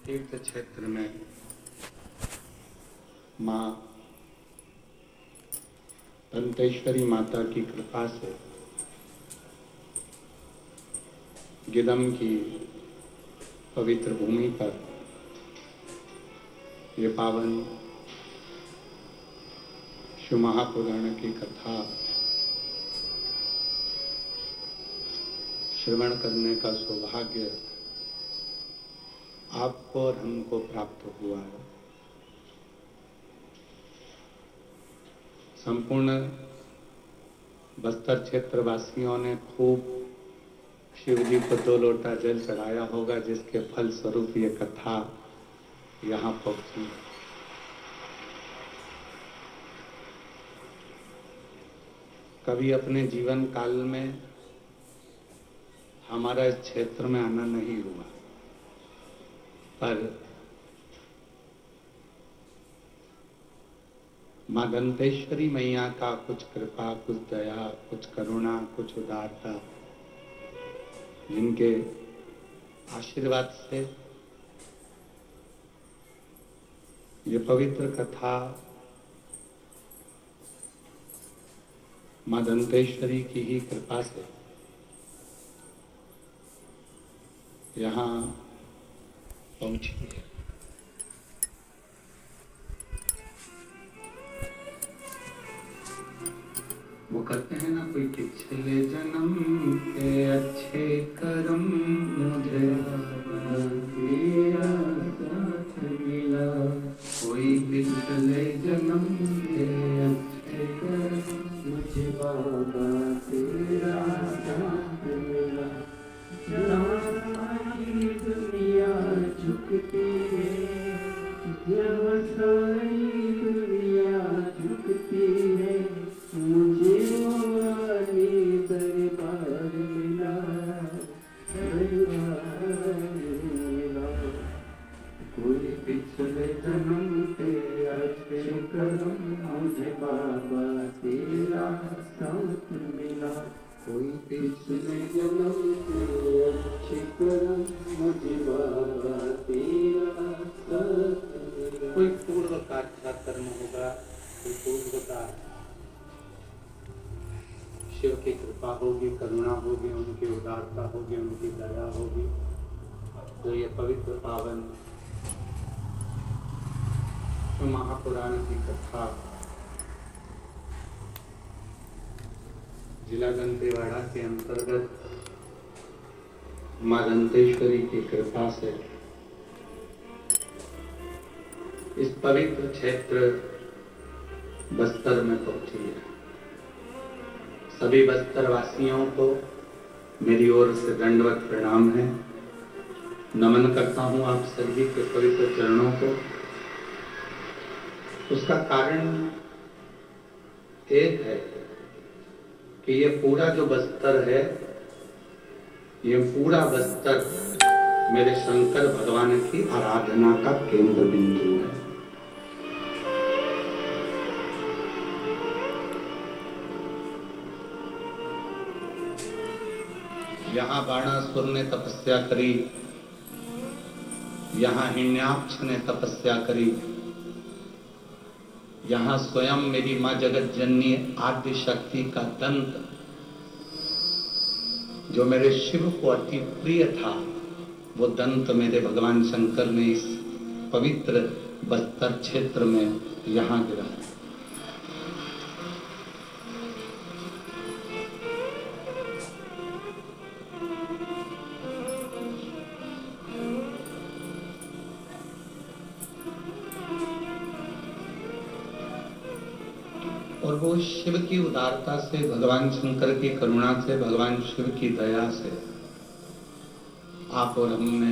तीर्थ क्षेत्र में माँ दंतेश्वरी माता की कृपा से गिदम की पवित्र भूमि पर ये पावन शिव महापुराण की कथा श्रवण करने का सौभाग्य आपको और हमको प्राप्त हुआ है। संपूर्ण बस्तर क्षेत्र वासियों ने खूब शिव जी को 2 लोटा जल चढ़ाया होगा, जिसके फल स्वरूप ये कथा यहाँ पहुंची। कभी अपने जीवन काल में हमारा इस क्षेत्र में आना नहीं हुआ, पर माँ दंतेश्वरी मैया का कुछ कृपा, कुछ दया, कुछ करुणा, कुछ उदारता, जिनके आशीर्वाद से ये पवित्र कथा माँ दंतेश्वरी की ही कृपा से यहाँ पहुंची है। वो कहते हैं ना, कोई पिछले जन्म के अच्छे कर्म मुझे तेरा साथ मिला, कोई पिछले जन्म के अच्छे कर्म मुझे बाबा तेरा साथ मिला। सारी दुनिया झुकती है, जब सारी दुनिया झुकती है, मुझे वाली दरबार मिला, दरबार मिला। कोई पिछले जन्म के अच्छे कर्म मुझे बाबा तेरा साथ मिला, कोई पिछले जन्म के अच्छे कर्म मुझे बाबा तेरा साथ मिला। कोई पूर्व का अच्छा कर्म होगा, कोई पूर्व का शिव की कृपा होगी, करुणा होगी, उनकी उदारता होगी, उनकी दया होगी, तो ये पवित्र पावन महापुराण की कथा जिला दंतेवाड़ा के अंतर्गत माँ दंतेश्वरी की कृपा से इस पवित्र क्षेत्र बस्तर में पहुंची है। सभी बस्तर वासियों को मेरी ओर से दंडवत प्रणाम है। नमन करता हूं आप सभी के पवित्र चरणों को। उसका कारण एक है कि ये पूरा जो बस्तर है, ये पूरा बस्तर मेरे शंकर भगवान की आराधना का केंद्र बिंदु है। यहाँ बाणासुर ने तपस्या करी, यहाँ हिरण्याक्ष ने तपस्या करी, यहाँ स्वयं मेरी माँ जगत जननी आद्य शक्ति का दंत, जो मेरे शिव को अति प्रिय था, वो दंत मेरे भगवान शंकर ने इस पवित्र बस्तर क्षेत्र में यहाँ गिरा। और वो शिव की उदारता से, भगवान शंकर की करुणा से, भगवान शिव की दया से आप और हमने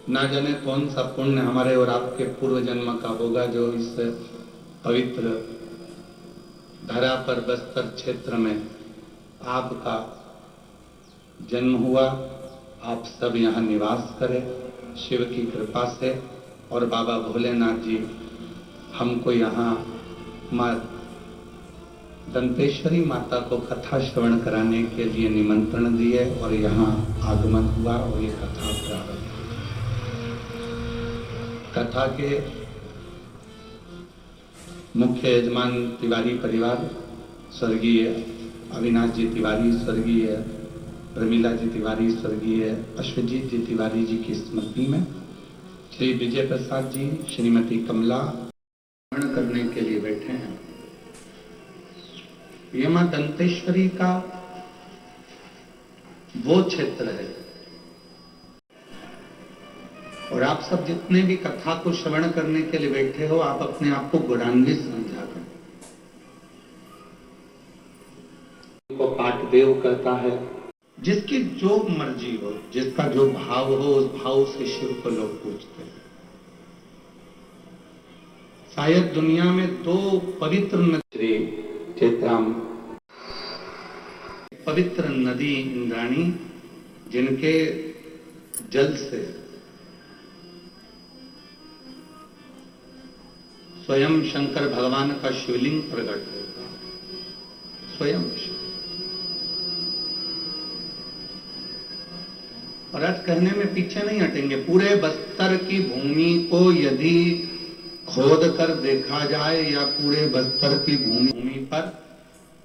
ना जाने कौन सा पुण्य हमारे और आपके पूर्व जन्म का होगा, जो इस पवित्र धरा पर बस्तर क्षेत्र में आपका जन्म हुआ। आप सब यहाँ निवास करें शिव की कृपा से, और बाबा भोलेनाथ जी हमको यहाँ माँ दंतेश्वरी माता को कथा श्रवण कराने के लिए निमंत्रण दिए और यहाँ आगमन हुआ और ये कथा प्रारंभ हुई। कथा के मुख्य यजमान तिवारी परिवार स्वर्गीय अविनाश जी तिवारी, स्वर्गीय प्रमीला जी तिवारी, स्वर्गीय अश्वजीत जी तिवारी जी की स्मृति में श्री विजय प्रसाद जी, श्रीमती कमला ग्रहण करने के लिए बैठे हैं। ये मां दंतेश्वरी का वो क्षेत्र है और आप सब जितने भी कथा को श्रवण करने के लिए बैठे हो, आप अपने आप को गुणान्वित समझा करें। को पाठ देव कहता है, जिसकी जो मर्जी हो, जिसका जो भाव हो, उस भाव से शिव को लोग पूछते हैं। शायद दुनिया में दो पवित्र नदी, चेत्राम पवित्र नदी इंद्राणी, जिनके जल से स्वयं शंकर भगवान का शिवलिंग प्रकट होगा, स्वयं। और आज कहने में पीछे नहीं हटेंगे, पूरे बस्तर की भूमि को यदि खोद कर देखा जाए या पूरे बस्तर की भूमि पर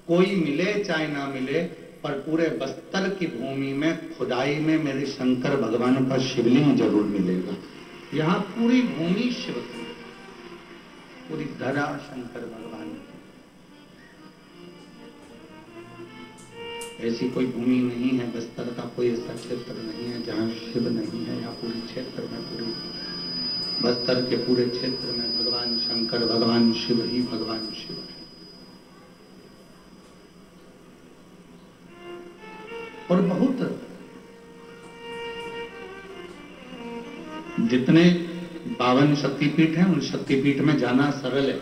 कोई मिले चाहे ना मिले, पर पूरे बस्तर की भूमि में खुदाई में मेरे शंकर भगवान का शिवलिंग जरूर मिलेगा। यहाँ पूरी भूमि शिव की, पूरी धरा शंकर भगवान की। ऐसी कोई भूमि नहीं है, बस्तर का कोई ऐसा क्षेत्र नहीं है जहाँ शिव नहीं है। यहाँ पूरे क्षेत्र में, पूरी बस्तर के पूरे क्षेत्र में भगवान शंकर, भगवान शिव ही भगवान शिव है। और बहुत जितने 52 शक्तिपीठ हैं, उन शक्तिपीठ में जाना सरल है,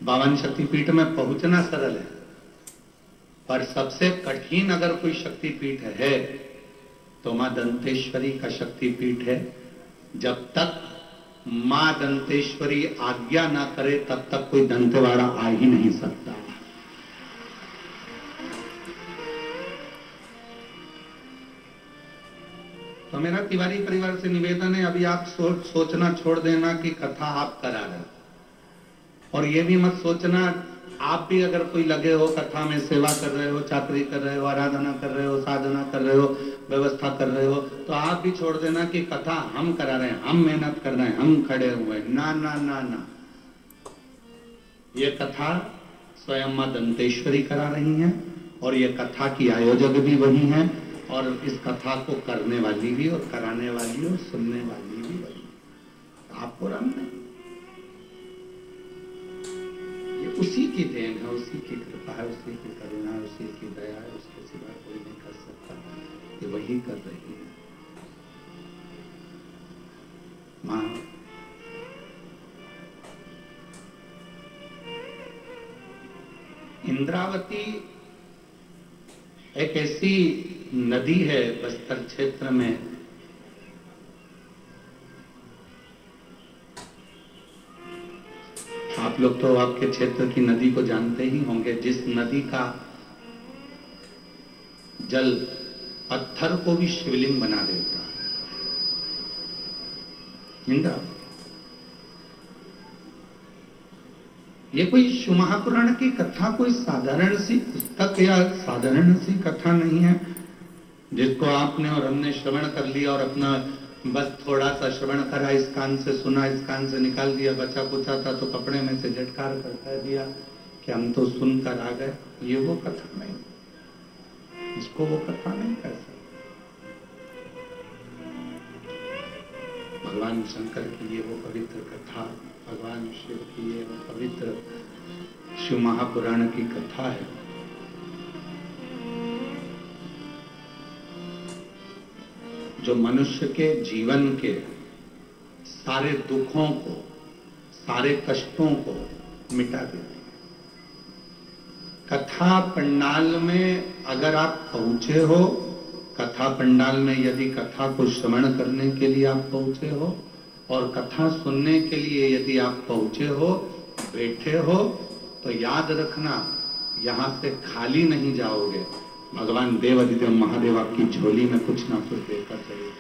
52 शक्तिपीठ में पहुंचना सरल है, पर सबसे कठिन अगर कोई शक्तिपीठ है तो मां दंतेश्वरी का शक्तिपीठ है। जब तक मां दंतेश्वरी आज्ञा ना करे तब तक कोई दंतेवाड़ा आ ही नहीं सकता। तो मेरा तिवारी परिवार से निवेदन है, अभी आप सोचना छोड़ देना कि कथा आप करा रहे हो, और ये भी मत सोचना आप भी अगर कोई लगे हो, कथा में सेवा कर रहे हो, चाकरी कर रहे हो, आराधना कर रहे हो, साधना कर रहे हो, व्यवस्था कर रहे हो, तो आप भी छोड़ देना कि कथा हम करा रहे हैं, हम मेहनत कर रहे हैं, हम खड़े हुए हैं। ना ना ना ना, ये कथा स्वयं मां दंतेश्वरी करा रही हैं और ये कथा की आयोजक भी वही हैं और इस कथा को करने वाली भी और कराने वाली और सुनने वाली भी वही। आपको राम नहीं, ये उसी की देन है, उसी की कृपा है, उसी की करुणा है, उसी की दया है, उसके सिवा कोई नहीं कर सकता। ये वही कर रही है। मां इंद्रावती एक ऐसी नदी है बस्तर क्षेत्र में, आप लोग तो आपके क्षेत्र की नदी को जानते ही होंगे, जिस नदी का जल पत्थर को भी शिवलिंग बना देता है। इंद्रावती, ये कोई शिव महापुराण की कथा कोई साधारण सी पुस्तक या साधारण सी कथा नहीं है जिसको आपने और हमने श्रवण कर लिया और अपना बस थोड़ा सा श्रवण करा, इस कान से सुना, इस कान से निकाल दिया, बचा कुचा था तो कपड़े में से झटकार कर कह दिया कि हम तो सुनकर आ गए। ये वो कथा नहीं, इसको वो कथा नहीं कह सकते। भगवान शंकर की ये वो पवित्र कथा, भगवान शिव की ये वो पवित्र शिव महापुराण की कथा है। जो मनुष्य के जीवन के सारे दुखों को, सारे कष्टों को मिटा देती है। कथा पंडाल में अगर आप पहुंचे हो, कथा पंडाल में यदि कथा को श्रवण करने के लिए आप पहुंचे हो और कथा सुनने के लिए यदि आप पहुंचे हो, बैठे हो, तो याद रखना, यहां से खाली नहीं जाओगे। भगवान देवाधिदेव महादेव आपकी झोली में कुछ ना कुछ देकर चले।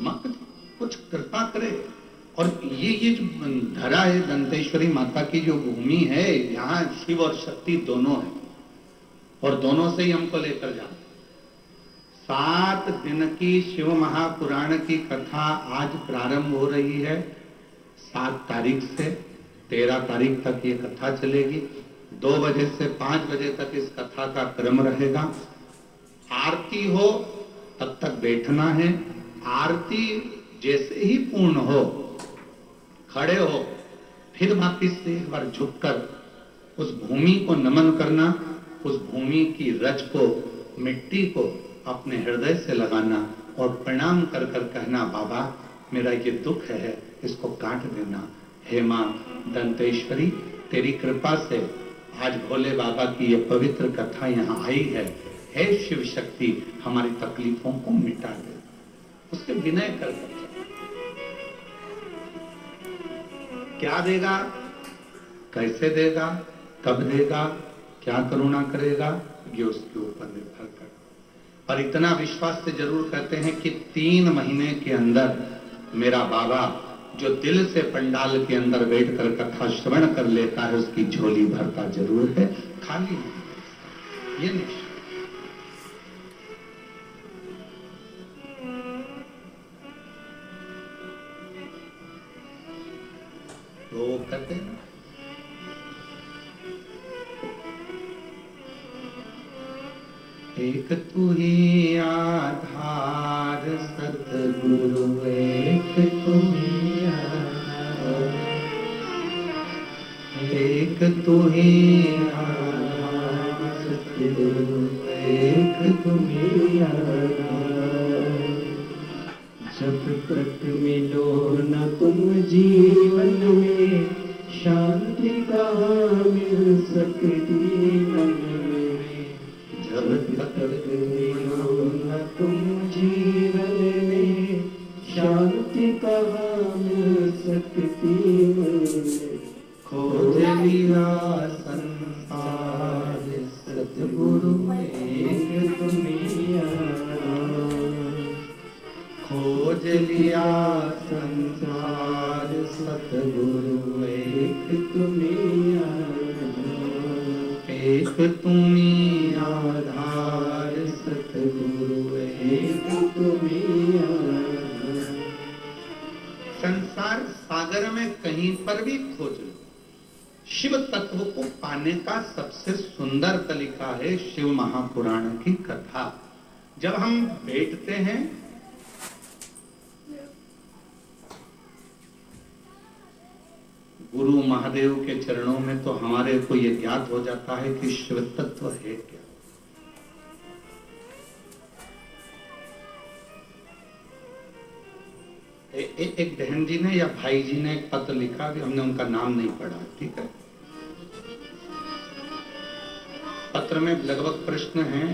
मत कुछ कृपा करे। और ये जो धरा है दंतेश्वरी माता की जो भूमि है, यहाँ शिव और शक्ति दोनों है, और दोनों से ही हमको लेकर जाओ। 7 दिन की शिव महापुराण की कथा आज प्रारंभ हो रही है। 7 तारीख से 13 तारीख तक ये कथा चलेगी। 2 बजे से 5 बजे तक इस कथा का क्रम रहेगा। आरती हो तब तक बैठना है। आरती जैसे ही पूर्ण हो, खड़े हो, फिर वापिस से एक बार झुककर उस भूमि को नमन करना। उस भूमि की रज को, मिट्टी को अपने हृदय से लगाना और प्रणाम कर कर कहना, बाबा मेरा ये दुख है, इसको काट देना। हे मां दंतेश्वरी, तेरी कृपा से आज भोले बाबा की ये पवित्र कथा यहाँ आई है। हे शिव शक्ति, हमारी तकलीफों को मिटा दे। उसके विनय कर क्या देगा, कैसे देगा, कब देगा, क्या करुणा करेगा, ये उसके ऊपर निर्भर कर। पर इतना विश्वास से जरूर कहते हैं कि 3 महीने के अंदर मेरा बाबा जो दिल से पंडाल के अंदर बैठकर कथा श्रवण कर लेता है, उसकी झोली भरता जरूर है, खाली नहीं। ये निश्चय। तो कहते हैं एक तू ही आधार सतगुरु, एक तू ही आधार, एक तू ही आधार सतगुरु, एक तू ही आधार। जब तक मिलो न तुम जीवन में, शांति कहाँ मिल सकती मन में। जब तक मिलो न तुम जीवन में, शांति कहाँ मिल सकती मन में। खोज लिया संसार सतगुरु, एक तुम्हीं आना। खोज लिया संसार सतगुरु, एक तुम्हीं आधार, एक तुम्हीं आधार सतगुरु, एक तुम्हीं आधार। संसार सागर में कहीं पर भी खोज लो, शिव तत्व को पाने का सबसे सुंदर तरीका है शिव महापुराण की कथा। जब हम बैठते हैं, गुरु महादेव के चरणों में, तो हमारे को यह ज्ञात हो जाता है कि शिव तत्व है क्या। एक बहन जी ने या भाई जी ने एक पत्र लिखा, भी हमने उनका नाम नहीं पढ़ा, ठीक है। पत्र में लगभग प्रश्न हैं